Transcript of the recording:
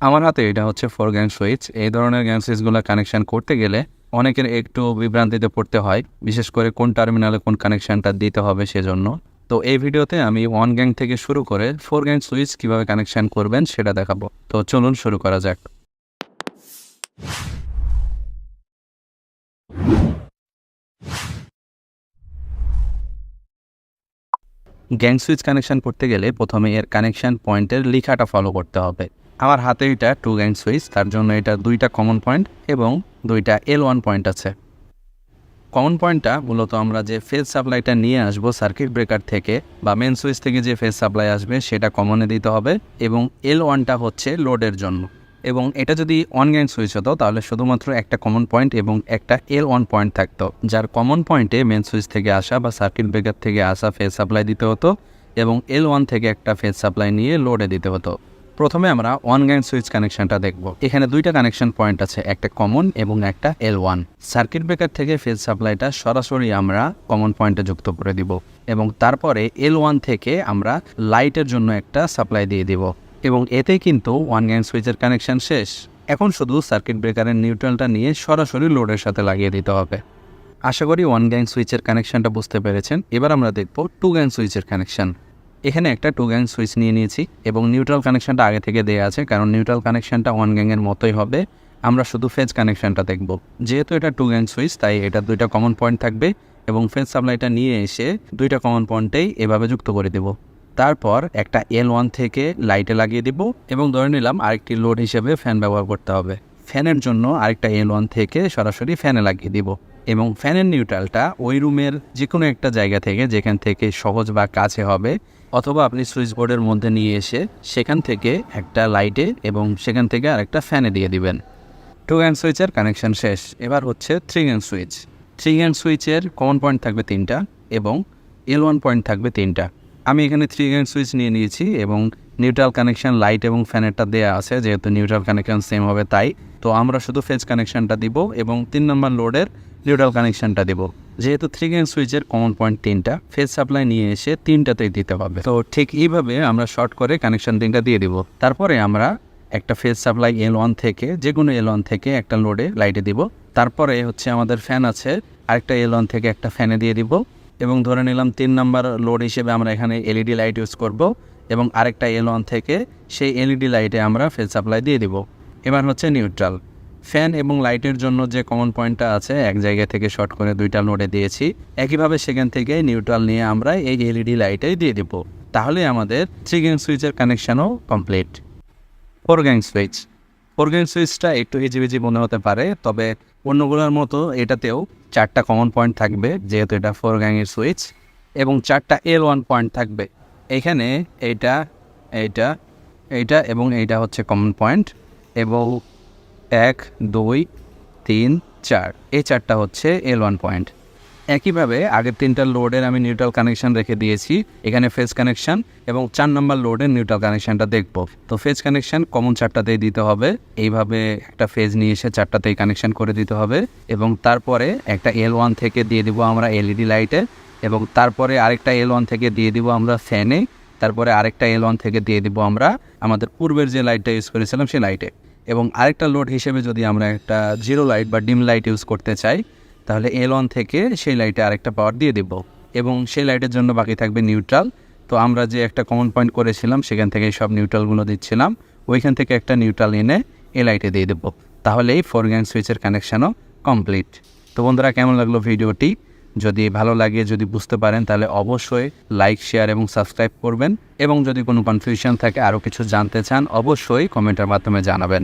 আমার হাতে এটা হচ্ছে 4 গ্যাং সুইচ। এই ধরনের গ্যাং সুইচগুলো কানেকশন করতে গেলে অনেকের একটু বিভ্রান্তিতে পড়তে হয়, বিশেষ করে কোন টার্মিনালে কোন কানেকশনটা দিতে হবে সেজন্য। তো এই ভিডিওতে আমি 1 গ্যাং থেকে শুরু করে 4 গ্যাং সুইচ কীভাবে কানেকশন করবেন সেটা দেখাবো। তো চলুন শুরু করা যাক। গ্যাং সুইচ কানেকশন করতে গেলে প্রথমে এর কানেকশন পয়েন্টের লেখাটা ফলো করতে হবে। আমার হাতে এটা 2 গ্যাং সুইচ, তার জন্য এটা 2টা কমন পয়েন্ট এবং 2টা L1 পয়েন্ট আছে। কমন পয়েন্টটা মূলত আমরা যে ফেজ সাপ্লাইটা নিয়ে আসবো সার্কিট ব্রেকার থেকে বা মেন সুইচ থেকে যে ফেজ সাপ্লাই আসবে সেটা কমনে দিতে হবে, এবং L1টা হচ্ছে লোডের জন্য। এবং এটা যদি 1 গ্যাং সুইচ হতো তাহলে শুধুমাত্র একটা কমন পয়েন্ট এবং একটা L1 পয়েন্ট থাকতো, যার কমন পয়েন্টে মেন সুইচ থেকে আসা বা সার্কিট ব্রেকার থেকে আসা ফেজ সাপ্লাই দিতে হতো এবং L1 থেকে একটা ফেজ সাপ্লাই নিয়ে লোডে দিতে হতো। প্রথমে আমরা 1 গ্যাং সুইচ কানেকশনটা দেখব। এখানে 2টা কানেকশন পয়েন্ট আছে, একটা কমন এবং একটা L1। সার্কিট ব্রেকার থেকে ফেজ সাপ্লাইটা সরাসরি আমরা কমন পয়েন্টে যুক্ত করে দিব এবং তারপরে L1 থেকে আমরা লাইটের জন্য একটা সাপ্লাই দিয়ে দিব, এবং এতে কিন্তু 1 গ্যাং সুইচের কানেকশন শেষ। এখন শুধু সার্কিট ব্রেকারের নিউট্রালটা নিয়ে সরাসরি লোডের সাথে লাগিয়ে দিতে হবে। আশা করি 1 গ্যাং সুইচের কানেকশনটা বুঝতে পেরেছেন। এবার আমরা দেখব 2 গ্যাং সুইচের কানেকশন। এখানে একটা 2 গ্যাং সুইচ নিয়ে নিয়েছি এবং নিউট্রাল কানেকশনটা আগে থেকে দেওয়া আছে, কারণ নিউট্রাল কানেকশনটা 1 গ্যাংয়ের মতোই হবে। আমরা শুধু ফেজ কানেকশনটা দেখব। যেহেতু এটা 2 গ্যাং সুইচ তাই এটা 2টা কমন পয়েন্ট থাকবে এবং ফেজ সাপ্লাইটা নিয়ে এসে 2টা কমন পয়েন্টেই এভাবে যুক্ত করে দেব। তারপর একটা L1 থেকে লাইটে লাগিয়ে দিব এবং ধরে নিলাম আরেকটি লোড হিসেবে ফ্যান ব্যবহার করতে হবে। ফ্যানের জন্য আরেকটা L1 থেকে সরাসরি ফ্যানে লাগিয়ে দিব এবং ফ্যানের নিউট্রালটা ওই রুমের যে কোনো একটা জায়গা থেকে, যেখান থেকে সহজ বা কাছে হবে, অথবা আপনি সুইচ বোর্ডের মধ্যে নিয়ে এসে সেখান থেকে একটা লাইটে এবং সেখান থেকে আরেকটা ফ্যানে দিয়ে দিবেন। 2 গ্যাং সুইচের কানেকশন শেষ। এবার হচ্ছে 3 গ্যাং সুইচ। 3 গ্যাং সুইচের কমন পয়েন্ট থাকবে 3টা এবং L1 পয়েন্ট থাকবে 3টা। আমি এখানে 3 গ্যাং সুইচ নিয়ে নিয়েছি এবং নিউট্রাল কানেকশন লাইট এবং ফ্যানেরটা দেওয়া আছে, যেহেতু নিউট্রাল কানেকশন সেম হবে তাই। তো আমরা শুধু ফেজ কানেকশনটা দিব এবং 3 নম্বর লোডের নিউট্রাল কানেকশনটা দেব। যেহেতু 3 গ্যাং সুইচের কমন পয়েন্ট 3টা, ফেজ সাপ্লাই নিয়ে এসে 3টাতেই দিতে হবে। তো ঠিক এইভাবে আমরা শর্ট করে কানেকশন 3টা দিয়ে দিব। তারপরে আমরা একটা ফেজ সাপ্লাই L1 থেকে, যে কোনো L1 থেকে একটা লোডে লাইটে দিব। তারপরে হচ্ছে আমাদের ফ্যান আছে, আরেকটা L1 থেকে একটা ফ্যানে দিয়ে দিব এবং ধরে নিলাম 3 নাম্বার লোড হিসেবে আমরা এখানে LED লাইট ইউজ করব এবং আরেকটা L1 থেকে সেই LED লাইটে আমরা ফেজ সাপ্লাই দিয়ে দিব। এবার হচ্ছে নিউট্রাল। ফ্যান এবং লাইটের জন্য যে কমন পয়েন্টটা আছে এক জায়গা থেকে শর্ট করে 2টা লোডে দিয়েছি, একইভাবে সেখান থেকে নিউট্রাল নিয়ে আমরা এই LED লাইটেই দিয়ে দিব। তাহলে আমাদের 3 গ্যাং সুইচের কানেকশানও কমপ্লিট। 4 gang switch. 4 গ্যাং সুইচটা একটু হিজিবিজি মনে হতে পারে, তবে অন্যগুলোর মতো এটাতেও 4টা কমন পয়েন্ট থাকবে, যেহেতু এটা 4 গ্যাংয়ের সুইচ, এবং 4টা L1 পয়েন্ট থাকবে। এখানে এইটা এইটা এইটা এবং এইটা হচ্ছে কমন পয়েন্ট, এবং 1 2 3 4 এই 4টা হচ্ছে L1 পয়েন্ট। একইভাবে আগের 3টা লোডের আমি নিউট্রাল কানেকশন রেখে দিয়েছি, এখানে ফেজ কানেকশন এবং 4 নম্বর লোডের নিউট্রাল কানেকশনটা দেখব। তো ফেজ কানেকশন কমন 4টাতেই দিতে হবে, এইভাবে একটা ফেজ নিয়ে এসে 4টাতেই কানেকশন করে দিতে হবে এবং তারপরে একটা L1 থেকে দিয়ে দিব আমরা LED লাইটে, এবং তারপরে আরেকটা L1 থেকে দিয়ে দিব আমরা ফ্যানে, তারপরে আরেকটা L1 থেকে দিয়ে দিব আমরা আমাদের পূর্বের যে লাইটটা ইউজ করেছিলাম সেই লাইটে, এবং আরেকটা লোড হিসেবে যদি আমরা একটা জিরো লাইট বা ডিম লাইট ইউজ করতে চাই তাহলে L1 থেকে সেই লাইটে আরেকটা পাওয়ার দিয়ে দেব এবং সেই লাইটের জন্য বাকি থাকবে নিউট্রাল। তো আমরা যে একটা কমন পয়েন্ট করেছিলাম সেখান থেকে সব নিউট্রালগুলো দিচ্ছিলাম, ওইখান থেকে একটা নিউট্রাল এনে এই লাইটে দিয়ে দেবো। তাহলে এই 4 গ্যাং সুইচের কানেকশানও কমপ্লিট। তো বন্ধুরা, কেমন লাগলো ভিডিওটি? যদি ভালো লাগে, যদি বুঝতে পারেন, তাহলে অবশ্যই লাইক, শেয়ার এবং সাবস্ক্রাইব করবেন, এবং যদি কোনো কনফিউশন থাকে, আরও কিছু জানতে চান, অবশ্যই কমেন্টের মাধ্যমে জানাবেন।